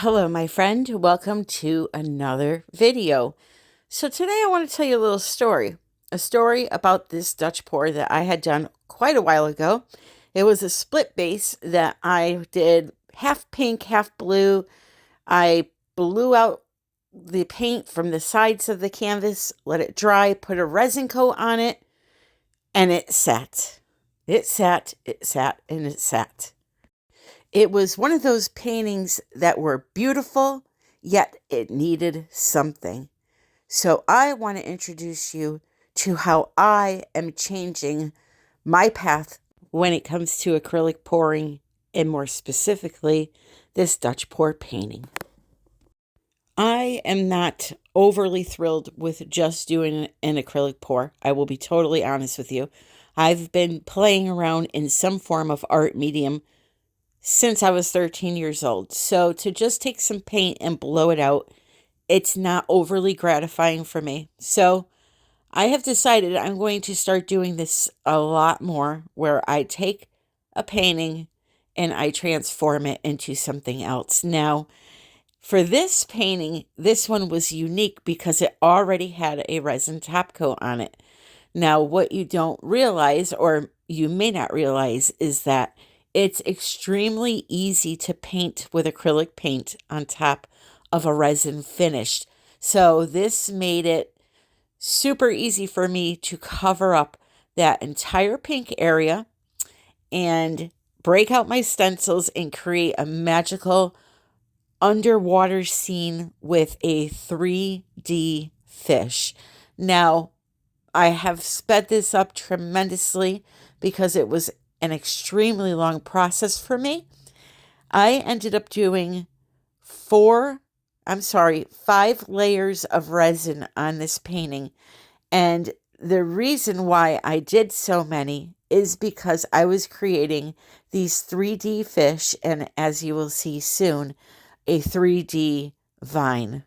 Hello, my friend. Welcome to another video. So today I want to tell you a story about this Dutch pour that I had done quite a while ago. It was a split base that I did half pink, half blue. I blew out the paint from the sides of the canvas, let it dry, put a resin coat on it, and it sat. It sat, and it sat. It was one of those paintings that were beautiful, yet it needed something. So I want to introduce you to how I am changing my path when it comes to acrylic pouring, and more specifically, this Dutch pour painting. I am not overly thrilled with just doing an acrylic pour. I will be totally honest with you. I've been playing around in some form of art medium since I was 13 years old. So to just take some paint and blow it out, it's not overly gratifying for me. So I have decided I'm going to start doing this a lot more, where I take a painting and I transform it into something else. Now, for this painting, this one was unique because it already had a resin top coat on it. Now, what you don't realize, or you may not realize, is that it's extremely easy to paint with acrylic paint on top of a resin finish. So this made it super easy for me to cover up that entire pink area and break out my stencils and create a magical underwater scene with a 3D fish. Now, I have sped this up tremendously because it was an extremely long process for me. I ended up doing 5 layers of resin on this painting. And the reason why I did so many is because I was creating these 3D fish, and as you will see soon, a 3D vine.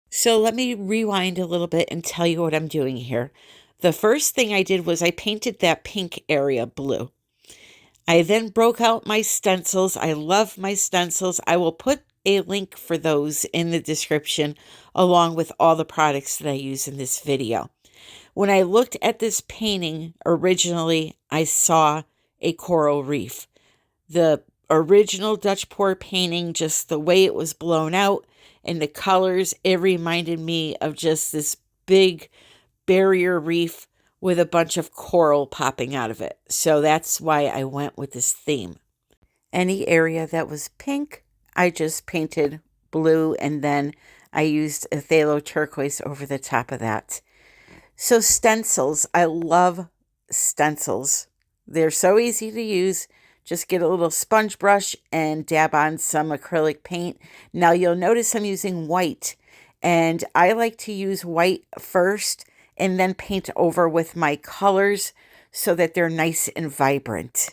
So let me rewind a little bit and tell you what I'm doing here. The first thing I did was I painted that pink area blue. I then broke out my stencils. I love my stencils. I will put a link for those in the description, along with all the products that I use in this video. When I looked at this painting originally, I saw a coral reef. The original Dutch pour painting, just the way it was blown out and the colors, it reminded me of just this big barrier reef with a bunch of coral popping out of it. So that's why I went with this theme. Any area that was pink, I just painted blue, and then I used a phthalo turquoise over the top of that. So stencils, I love stencils. They're so easy to use. Just get a little sponge brush and dab on some acrylic paint. Now you'll notice I'm using white, and I like to use white first and then paint over with my colors so that they're nice and vibrant.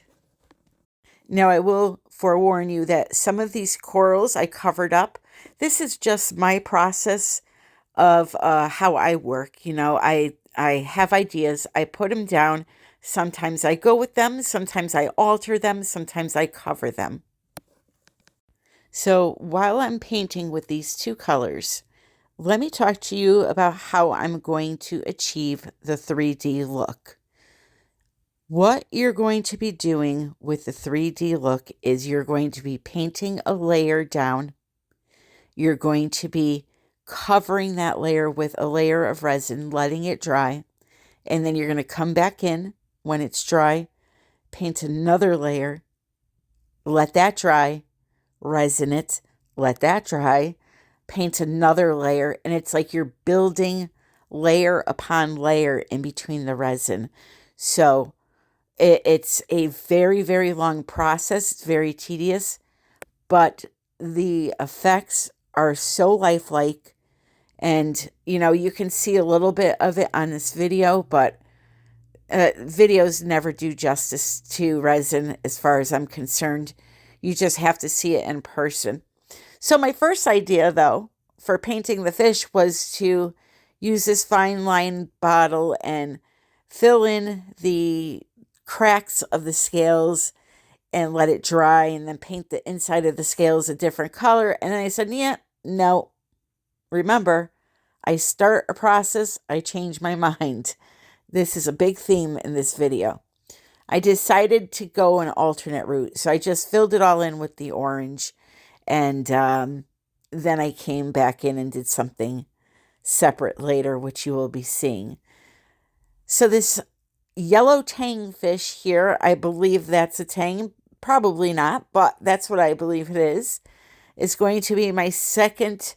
Now I will forewarn you that some of these corals I covered up. This is just my process of how I work. You know, I have ideas, I put them down. Sometimes I go with them, sometimes I alter them, sometimes I cover them. So while I'm painting with these two colors, let me talk to you about how I'm going to achieve the 3D look. What you're going to be doing with the 3D look is you're going to be painting a layer down. You're going to be covering that layer with a layer of resin, letting it dry. And then you're going to come back in when it's dry, paint another layer, let that dry, resin it, let that dry, paint another layer, and it's like you're building layer upon layer in between the resin. So it's a very, very long process. It's very tedious, but the effects are so lifelike. And, you know, you can see a little bit of it on this video, but videos never do justice to resin as far as I'm concerned. You just have to see it in person. So my first idea, though, for painting the fish was to use this fine line bottle and fill in the cracks of the scales and let it dry and then paint the inside of the scales a different color. And then I said, yeah, no. Remember, I start a process, I change my mind. This is a big theme in this video. I decided to go an alternate route. So I just filled it all in with the orange. And then I came back in and did something separate later, which you will be seeing. So this yellow tang fish here, I believe that's a tang. Probably not, but that's what I believe it is going to be my second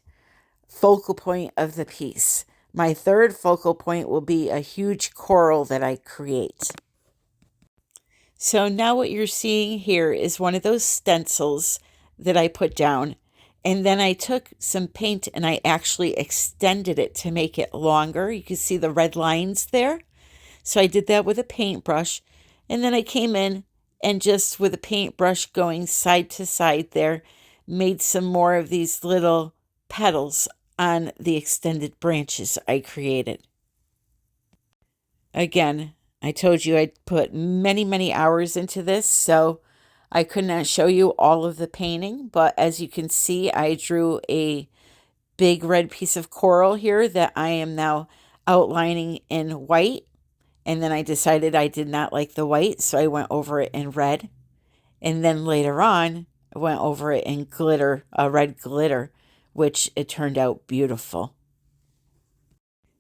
focal point of the piece. My third focal point will be a huge coral that I create. So now what you're seeing here is one of those stencils that I put down. And then I took some paint and I actually extended it to make it longer. You can see the red lines there. So I did that with a paintbrush. And then I came in and just with a paintbrush going side to side there, made some more of these little petals on the extended branches I created. Again, I told you I'd put many, many hours into this, so I could not show you all of the painting, but as you can see, I drew a big red piece of coral here that I am now outlining in white, and then I decided I did not like the white, so I went over it in red, and then later on, I went over it in glitter, red glitter, which it turned out beautiful.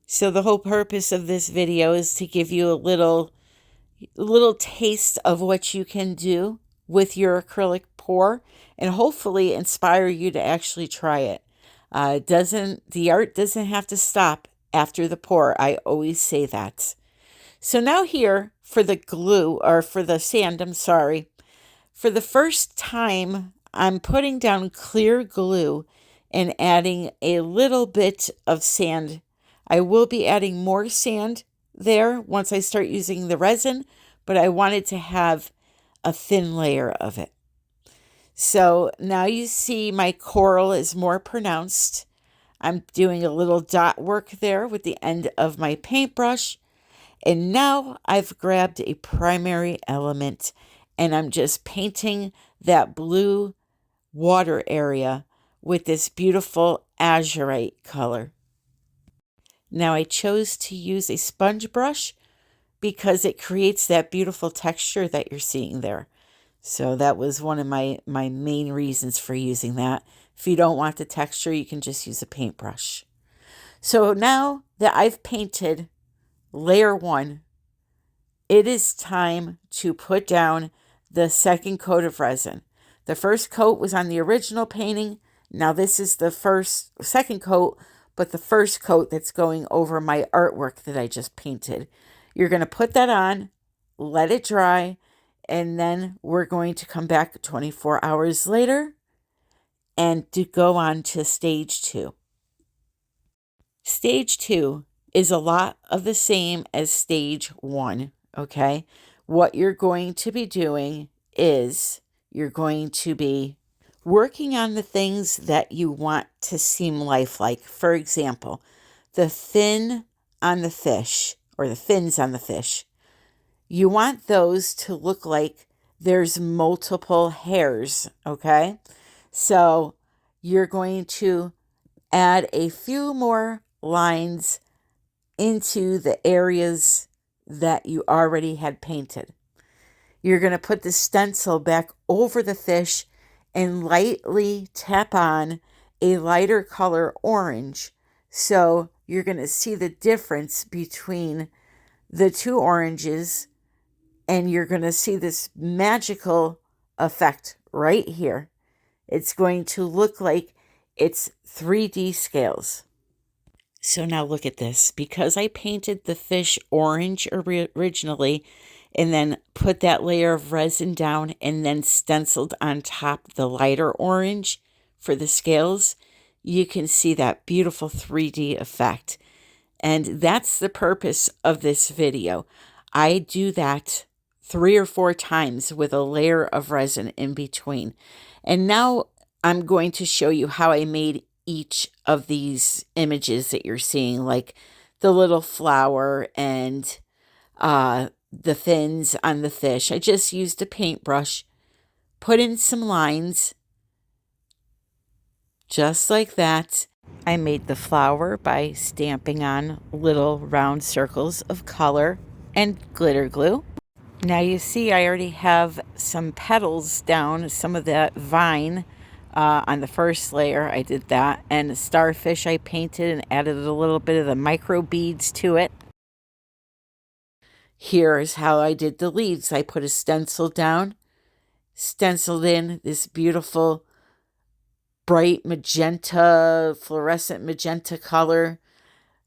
So the whole purpose of this video is to give you a little taste of what you can do with your acrylic pour and hopefully inspire you to actually try it. The art doesn't have to stop after the pour. I always say that. So now here for the glue, or for the sand, I'm sorry. For the first time, I'm putting down clear glue and adding a little bit of sand. I will be adding more sand there once I start using the resin, but I wanted to have a thin layer of it. So now you see my coral is more pronounced. I'm doing a little dot work there with the end of my paintbrush. And now I've grabbed a primary element and I'm just painting that blue water area with this beautiful azurite color. Now I chose to use a sponge brush because it creates that beautiful texture that you're seeing there. So that was one of my main reasons for using that. If you don't want the texture, you can just use a paintbrush. So now that I've painted layer 1, it is time to put down the second coat of resin. The first coat was on the original painting. Now this is the second coat, but the first coat that's going over my artwork that I just painted. You're going to put that on, let it dry, and then we're going to come back 24 hours later and to go on to stage 2. Stage 2 is a lot of the same as stage 1, okay? What you're going to be doing is you're going to be working on the things that you want to seem lifelike. For example, the fin on the fish, or the fins on the fish. You want those to look like there's multiple hairs, okay? So you're going to add a few more lines into the areas that you already had painted. You're going to put the stencil back over the fish and lightly tap on a lighter color orange. So you're going to see the difference between the two oranges, and you're going to see this magical effect right here. It's going to look like it's 3D scales. So now look at this. Because I painted the fish orange originally and then put that layer of resin down and then stenciled on top the lighter orange for the scales, you can see that beautiful 3D effect. And that's the purpose of this video. I do that 3 or 4 times with a layer of resin in between. And now I'm going to show you how I made each of these images that you're seeing, like the little flower and the fins on the fish. I just used a paintbrush put in some lines, just like that. I made the flower by stamping on little round circles of color and glitter glue. Now you see I already have some petals down, some of that vine on the first layer. I did that. And the starfish I painted and added a little bit of the micro beads to it. Here's how I did the leaves. I put a stencil down, stenciled in this beautiful bright magenta, fluorescent magenta color.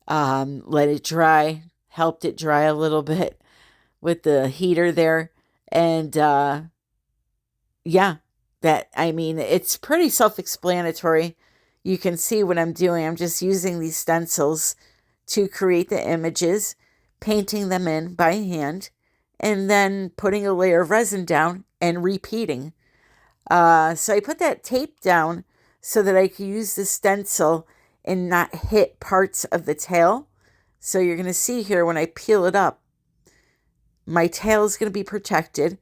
Let it dry, helped it dry a little bit with the heater there. And yeah, it's pretty self-explanatory. You can see what I'm doing. I'm just using these stencils to create the images, painting them in by hand, and then putting a layer of resin down and repeating. So I put that tape down so that I could use the stencil and not hit parts of the tail. So you're going to see here when I peel it up, my tail is going to be protected,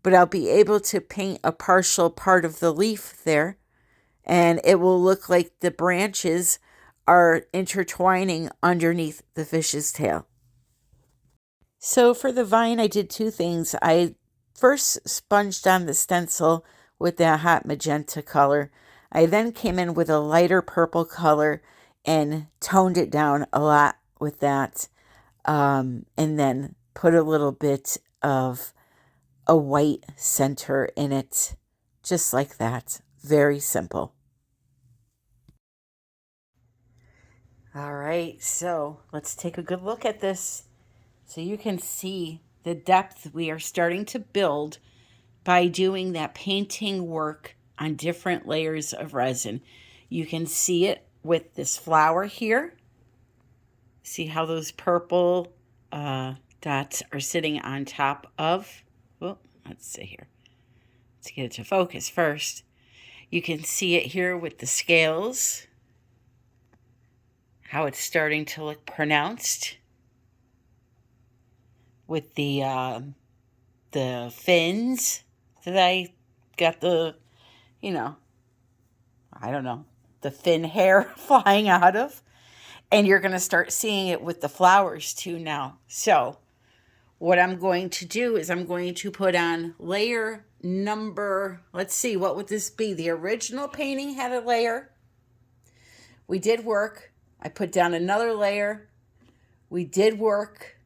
but I'll be able to paint a partial part of the leaf there, and it will look like the branches are intertwining underneath the fish's tail. So for the vine, I did two things. I first sponged on the stencil with that hot magenta color. I then came in with a lighter purple color and toned it down a lot with that. And then put a little bit of a white center in it, just like that. Very simple. All right, so let's take a good look at this. So you can see the depth we are starting to build by doing that painting work on different layers of resin. You can see it with this flower here. See how those purple dots are sitting on top of, well, let's see here. Let's get it to focus first. You can see it here with the scales, how it's starting to look pronounced. With the fins that I got the fin hair flying out of. And you're going to start seeing it with the flowers too now. So what I'm going to do is I'm going to put on layer number, let's see, what would this be? The original painting had a layer. We did work. I put down another layer. We did work.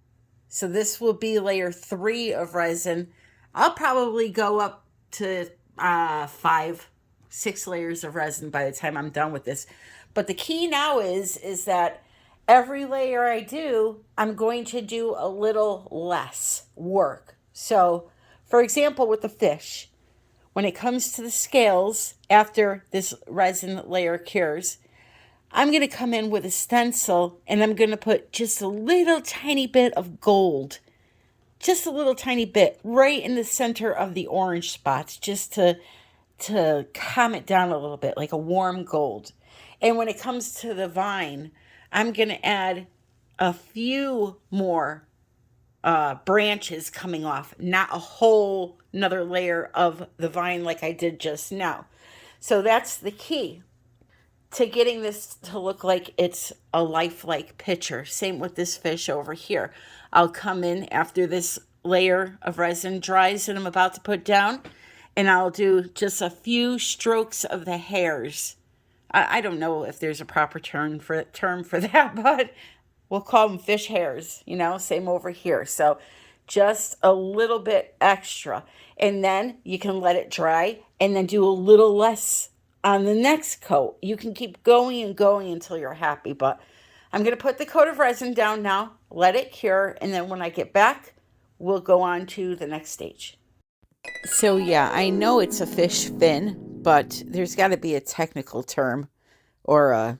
So this will be layer 3 of resin. I'll probably go up to 5, 6 layers of resin by the time I'm done with this. But the key now is that every layer I do, I'm going to do a little less work. So, for example, with the fish, when it comes to the scales, after this resin layer cures, I'm going to come in with a stencil and I'm going to put just a little tiny bit of gold, just a little tiny bit right in the center of the orange spots, just to calm it down a little bit, like a warm gold. And when it comes to the vine, I'm going to add a few more branches coming off, not a whole another layer of the vine like I did just now. So that's the key to getting this to look like it's a lifelike picture. Same with this fish over here. I'll come in after this layer of resin dries that I'm about to put down, and I'll do just a few strokes of the hairs. I don't know if there's a proper term for that, but we'll call them fish hairs, same over here. So just a little bit extra. And then you can let it dry and then do a little less on the next coat. You can keep going and going until you're happy, but I'm going to put the coat of resin down now, let it cure, and then when I get back, we'll go on to the next stage. So yeah, I know it's a fish fin, but there's got to be a technical term or a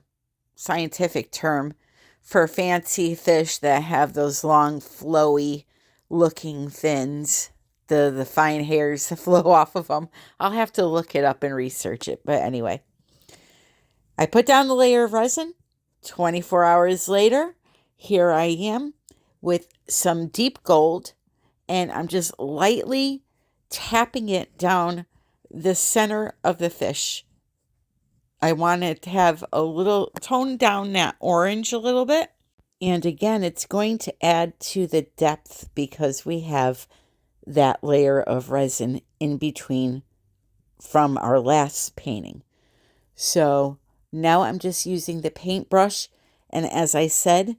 scientific term for fancy fish that have those long, flowy looking fins, the fine hairs that flow off of them. I'll have to look it up and research it. But anyway, I put down the layer of resin. 24 hours later, here I am with some deep gold, and I'm just lightly tapping it down the center of the fish. I want it to have a little, tone down that orange a little bit. And again, it's going to add to the depth because we have that layer of resin in between from our last painting. So now I'm just using the paintbrush, and as I said,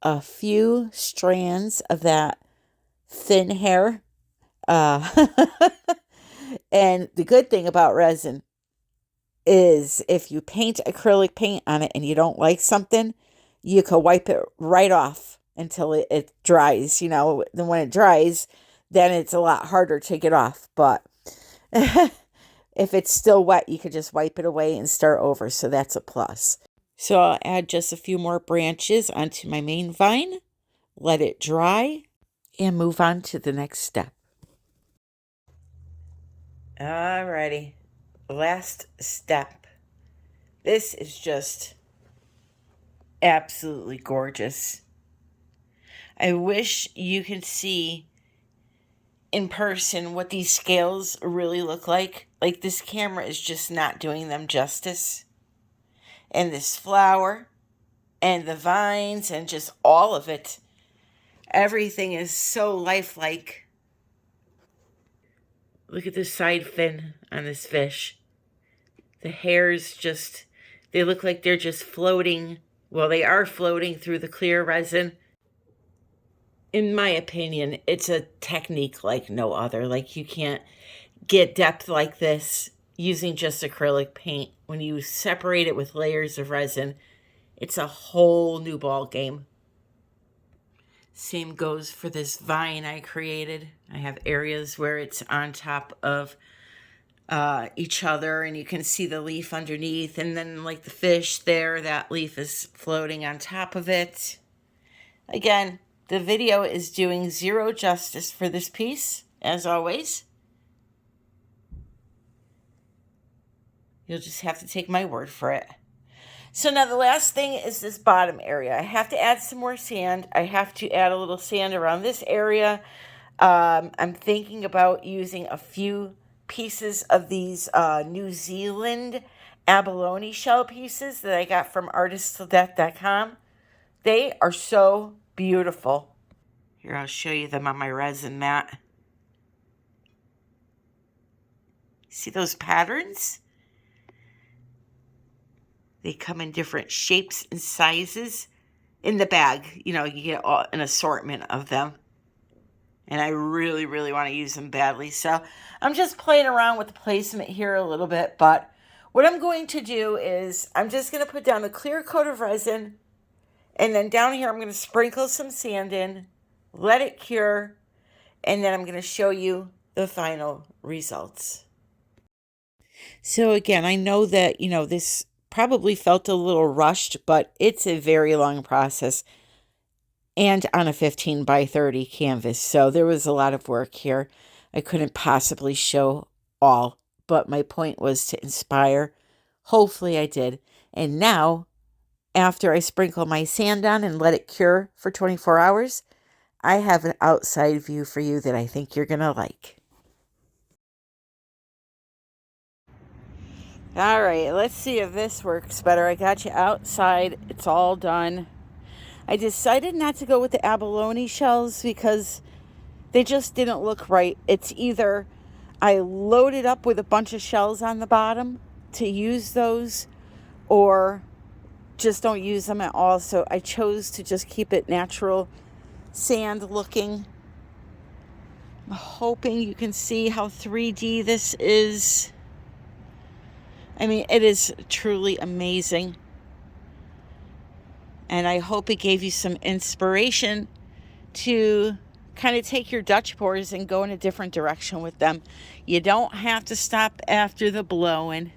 a few strands of that thin hair. And the good thing about resin is if you paint acrylic paint on it and you don't like something, you can wipe it right off until it dries. You know, then when it dries, then it's a lot harder to get off. But if it's still wet, you could just wipe it away and start over. So that's a plus. So I'll add just a few more branches onto my main vine, let it dry, and move on to the next step. Alrighty, last step. This is just absolutely gorgeous. I wish you could see in person what these scales really look like. Like, this camera is just not doing them justice. And this flower and the vines and just all of it. Everything is so lifelike. Look at the side fin on this fish. The hairs just, they look like they're just floating. Well, they are floating through the clear resin. In my opinion, it's a technique like no other. Like, you can't get depth like this using just acrylic paint. When you separate it with layers of resin, it's a whole new ball game. Same goes for this vine I created. I have areas where it's on top of each other, and you can see the leaf underneath, and then like the fish there, that leaf is floating on top of it. Again, the video is doing zero justice for this piece, as always. You'll just have to take my word for it. So now the last thing is this bottom area. I have to add some more sand. I have to add a little sand around this area. I'm thinking about using a few pieces of these New Zealand abalone shell pieces that I got from artisttilldeath.com. They are so beautiful. Here, I'll show you them on my resin mat. See those patterns? They come in different shapes and sizes. In the bag, you know, you get an assortment of them. And I really, really want to use them badly. So I'm just playing around with the placement here a little bit. But what I'm going to do is I'm just going to put down a clear coat of resin. And then down here I'm going to sprinkle some sand in. Let it cure. And then I'm going to show you the final results. So again, I know that, you know, this probably felt a little rushed, but it's a very long process and on a 15 by 30 canvas. So there was a lot of work here. I couldn't possibly show all, but my point was to inspire. Hopefully I did. And now, after I sprinkle my sand on and let it cure for 24 hours, I have an outside view for you that I think you're going to like. All right, let's see if this works better. I got you outside. It's all done. I decided not to go with the abalone shells because they just didn't look right. It's either I load it up with a bunch of shells on the bottom to use those, or just don't use them at all. So I chose to just keep it natural sand looking. I'm hoping you can see how 3D this is. I mean, it is truly amazing. And I hope it gave you some inspiration to kind of take your Dutch pours and go in a different direction with them. You don't have to stop after the blowing.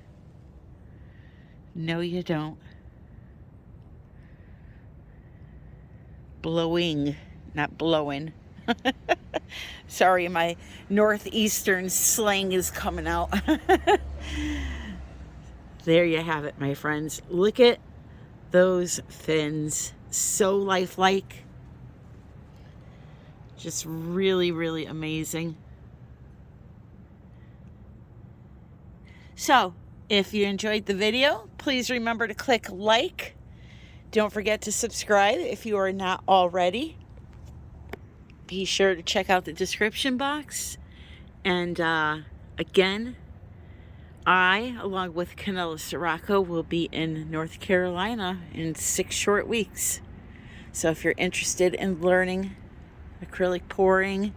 No, you don't. Blowing, not blowing. Sorry, my northeastern slang is coming out. There you have it, my friends. Look at those fins. So lifelike. Just really, really amazing. So, if you enjoyed the video, please remember to click like. Don't forget to subscribe if you are not already. Be sure to check out the description box. And again, I, along with Canela Sirocco, will be in North Carolina in 6 short weeks. So if you're interested in learning acrylic pouring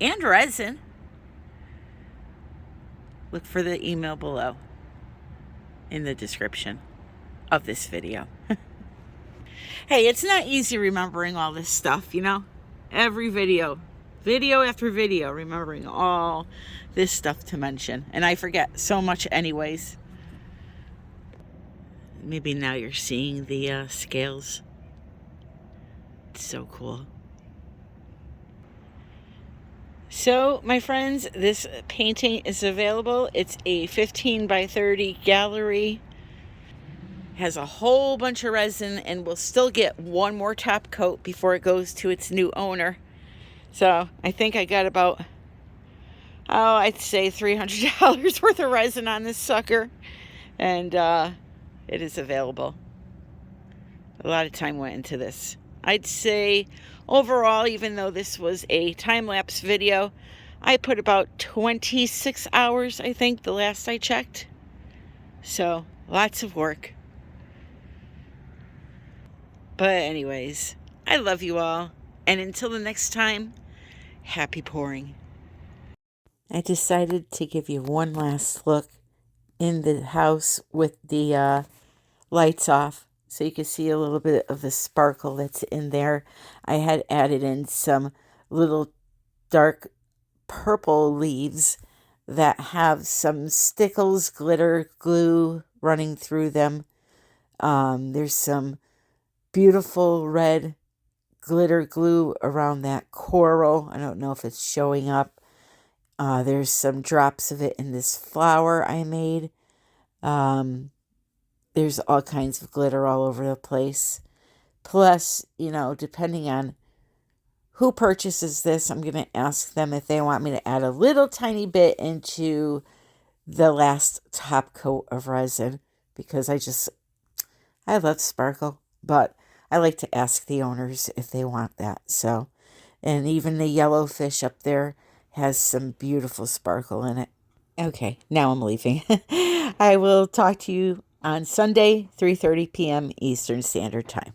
and resin, look for the email below in the description of this video. Hey, it's not easy remembering all this stuff, you know? Every video after video, remembering all this stuff to mention. And I forget so much anyways. Maybe now you're seeing the scales. It's so cool. So, my friends, this painting is available. It's a 15 by 30 gallery. Has a whole bunch of resin and will still get one more top coat before it goes to its new owner. So I think I got about, I'd say $300 worth of resin on this sucker. And it is available. A lot of time went into this. I'd say overall, even though this was a time-lapse video, I put about 26 hours, I think, the last I checked. So lots of work. But anyways, I love you all. And until the next time, happy pouring. I decided to give you one last look in the house with the lights off so you can see a little bit of the sparkle that's in there. I had added in some little dark purple leaves that have some stickles, glitter, glue running through them. There's some beautiful red glitter glue around that coral. I don't know if it's showing up. There's some drops of it in this flower I made. There's all kinds of glitter all over the place. Plus, you know, depending on who purchases this, I'm going to ask them if they want me to add a little tiny bit into the last top coat of resin, because I love sparkle, but I like to ask the owners if they want that. So, and even the yellow fish up there has some beautiful sparkle in it. Okay, now I'm leaving. I will talk to you on Sunday, 3:30 p.m. Eastern Standard Time.